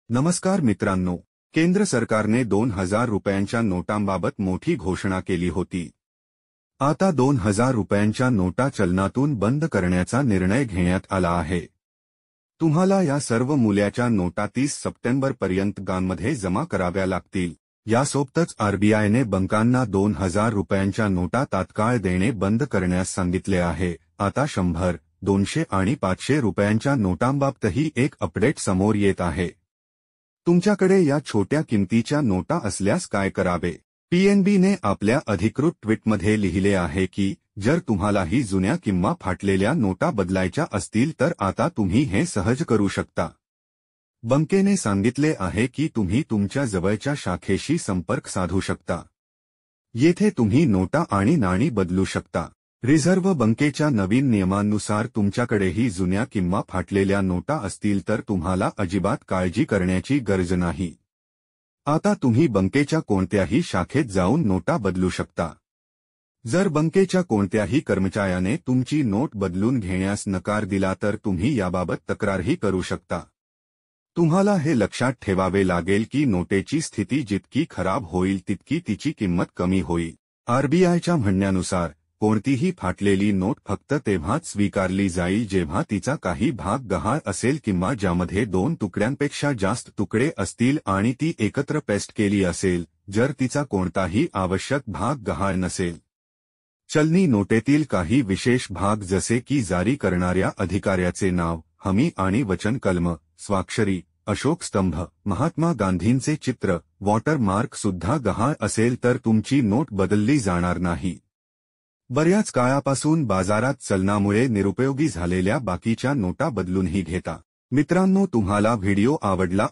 नमस्कार मित्रांनो, केंद्र सरकारने 2000 रुपयांच्या नोटांबाबत मोठी घोषणा केली होती। आता 2000 रुपयांच्या नोटा चलनातून बंद करण्याचा निर्णय घेण्यात आला आहे। तुम्हाला या सर्व मूल्याच्या नोटा 30 सप्टेंबरपर्यंत गांमध्ये जमा कराव्या लागतील। यासोबतच आरबीआयने बँकांना 2000 रुपयांच्या नोटा तात्काळ देणे बंद करण्यास सांगितले आहे। आता 100, 200 आणि 500 रुपयांच्या नोटांबाबतही एक अपडेट समोर येत आहे। तुमच्याकडे या छोट्या किमतीच्या नोटा असल्यास काय करावे? पीएनबीने आपल्या अधिकृत ट्विटमध्ये लिहिले आहे की जर तुम्हालाही जुन्या किंवा फाटलेल्या नोटा बदलायच्या असतील तर आता तुम्ही हे सहज करू शकता। बँकेने सांगितले आहे की तुम्ही तुमच्या जवळच्या शाखेशी संपर्क साधू शकता। येथे तुम्ही नोटा आणि नाणी बदलू शकता। रिझर्व्ह बँकेच्या नवीन नियमांनुसार तुमच्याकडेही जुन्या किंवा फाटलेल्या नोटा असतील तर तुम्हाला अजिबात काळजी करण्याची गरज नाही। आता तुम्ही बँकेच्या कोणत्याही शाखेत जाऊन नोटा बदलू शकता। जर बँकेच्या कोणत्याही कर्मचाऱ्याने तुमची नोट बदलून घेण्यास नकार दिला तर तुम्ही याबाबत तक्रारही करू शकता। तुम्हाला हे लक्षात ठेवावे लागेल की नोटेची स्थिती जितकी खराब होईल तितकी तिची किंमत कमी होईल। आरबीआयच्या म्हणण्यानुसार कोणतीही फाटलेली नोट फक्त तेव्हाच स्वीकारली जाईल जेव्हा तिचा काही भाग गहाळ असेल किंवा ज्यामध्ये 2 तुकड्यांपेक्षा जास्त तुकडे असतील आणि ती एकत्र पेस्ट केली असेल, जर तिचा कोणताही आवश्यक भाग गहाळ नसेल। चलनी नोटेतील काही विशेष भाग जसे की जारी करणाऱ्या अधिकाऱ्याचे नाव, हमी आणि वचन कलम, स्वाक्षरी, अशोक स्तंभ, महात्मा गांधींचे चित्र, वॉटरमार्क सुद्धा गहाळ असेल तर तुमची नोट बदलली जाणार नाही। बऱ्याच काळापासून बाजारात चलनामुळे निरुपयोगी झालेल्या बाकीच्या नोटा बदलूनही घेता। मित्रांनो, तुम्हाला व्हिडिओ आवडला